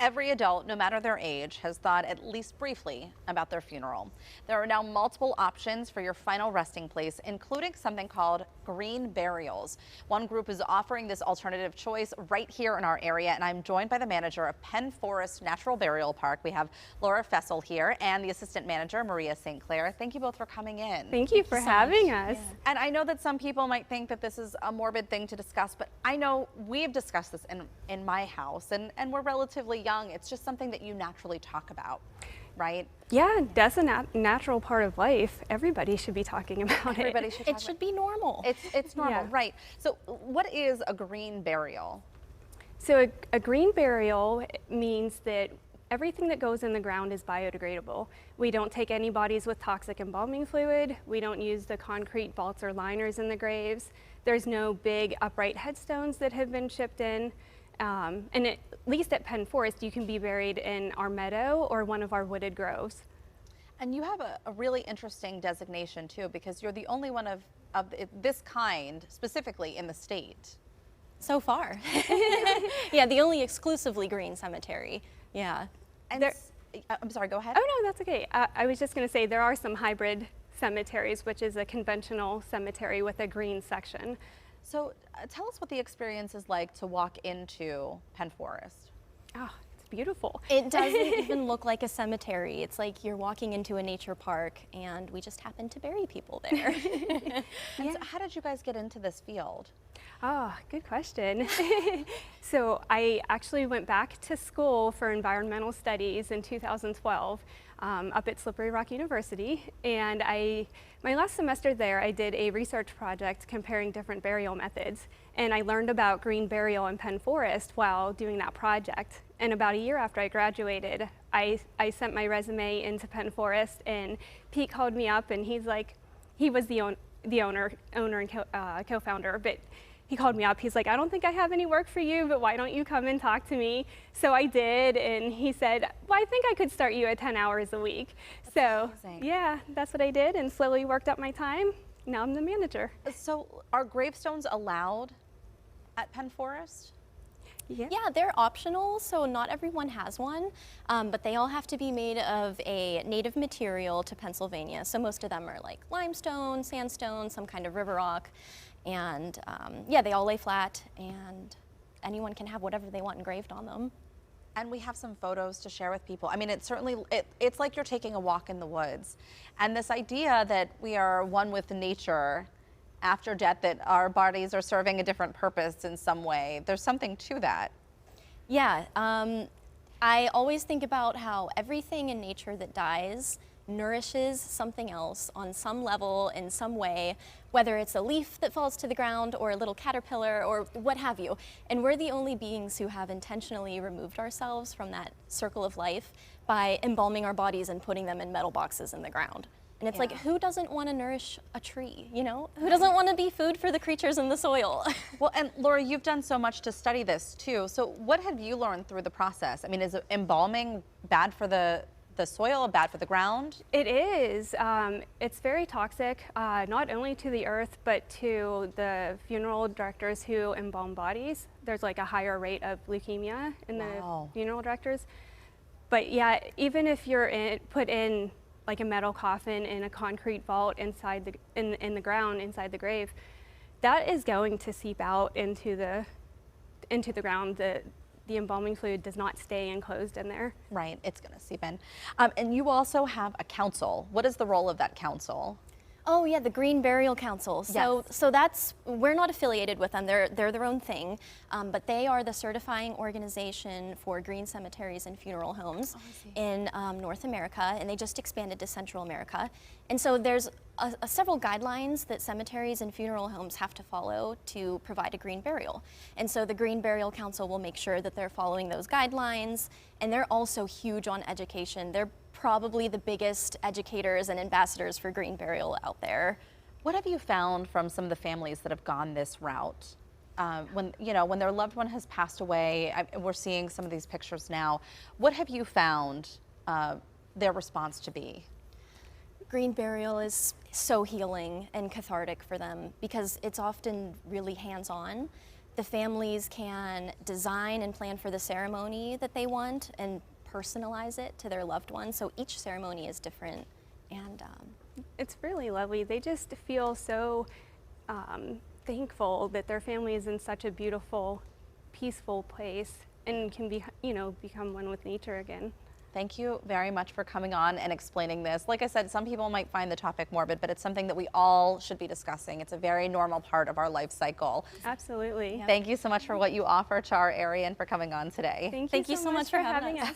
Every adult, no matter their age, has thought at least briefly about their funeral. There are now multiple options for your final resting place, including something called green burials. One group is offering this alternative choice right here in our area, and I'm joined by the manager of Penn Forest Natural Burial Park. We have Laura Faessel here and the assistant manager, Maria St. Clair. Thank you both for coming in. Thank you for having us. Yeah. And I know that some people might think that this is a morbid thing to discuss, but I know we've discussed this in my house, and we're relatively young. It's just something that you naturally talk about, right? Yeah, that's a natural part of life. Everybody should be talking about it. Everybody should talk It should be normal. It's normal, Yeah. right? So what is a green burial? So a green burial means that everything that goes in the ground is biodegradable. We don't take any bodies with toxic embalming fluid. We don't use the concrete vaults or liners in the graves. There's no big upright headstones that have been chipped in. And at least at Penn Forest, you can be buried in our meadow or one of our wooded groves. And you have a really interesting designation too, because you're the only one of this kind specifically in the state. So far. Yeah, the only exclusively green cemetery. Yeah. And I'm sorry, go ahead. Oh no, that's okay. I was just going to say there are some hybrid cemeteries, which is a conventional cemetery with a green section. So tell us what the experience is like to walk into Penn Forest. Oh, it's beautiful. It doesn't even look like a cemetery. It's like you're walking into a nature park and we just happen to bury people there. And so how did you guys get into this field? Oh, good question. So I actually went back to school for environmental studies in 2012 up at Slippery Rock University. And my last semester there, I did a research project comparing different burial methods. And I learned about green burial in Penn Forest while doing that project. And about a year after I graduated, I sent my resume into Penn Forest, and Pete called me up, and he's like, he was the owner and co-founder, but he called me up. He's like, I don't think I have any work for you, but why don't you come and talk to me? So I did, and he said, well, I think I could start you at 10 hours a week. That's so amazing. yeah, that's what I did, and slowly worked up my time. Now I'm the manager. So are gravestones allowed at Penn Forest? Yeah. Yeah, they're optional, so not everyone has one, but they all have to be made of a native material to Pennsylvania. So most of them are like limestone, sandstone, some kind of river rock, and yeah, they all lay flat, and anyone can have whatever they want engraved on them. And we have some photos to share with people. I mean, it's like you're taking a walk in the woods. And this idea that we are one with nature after death, that our bodies are serving a different purpose in some way. There's something to that. Yeah, I always think about how everything in nature that dies nourishes something else on some level, in some way, whether it's a leaf that falls to the ground or a little caterpillar or what have you. And we're the only beings who have intentionally removed ourselves from that circle of life by embalming our bodies and putting them in metal boxes in the ground. And it's like, who doesn't want to nourish a tree, you know? Who doesn't want to be food for the creatures in the soil? Well, and Laura, you've done so much to study this too. So what have you learned through the process? I mean, is embalming bad for the soil, bad for the ground? It is. It's very toxic, not only to the earth, but to the funeral directors who embalm bodies. There's like a higher rate of leukemia in the funeral directors. But yeah, even if you're put in like a metal coffin in a concrete vault inside in the ground, inside the grave, that is going to seep out into the ground. The embalming fluid does not stay enclosed in there. Right, it's going to seep in. And you also have a council. What is the role of that council? Oh yeah, the Green Burial Council. So we're not affiliated with them. They're their own thing, but they are the certifying organization for green cemeteries and funeral homes in North America, and they just expanded to Central America. And so there's several guidelines that cemeteries and funeral homes have to follow to provide a green burial. And so the Green Burial Council will make sure that they're following those guidelines, and they're also huge on education. They're probably the biggest educators and ambassadors for green burial out there. What have you found from some of the families that have gone this route? When their loved one has passed away, we're seeing some of these pictures now. What have you found their response to be? Green burial is so healing and cathartic for them because it's often really hands-on. The families can design and plan for the ceremony that they want and personalize it to their loved one. So each ceremony is different, and it's really lovely. They just feel so thankful that their family is in such a beautiful, peaceful place and can be, become one with nature again. Thank you very much for coming on and explaining this. Like I said, some people might find the topic morbid, but it's something that we all should be discussing. It's a very normal part of our life cycle. Absolutely. Yeah. Thank you so much for what you offer to our area and for coming on today. Thank you so much for having us.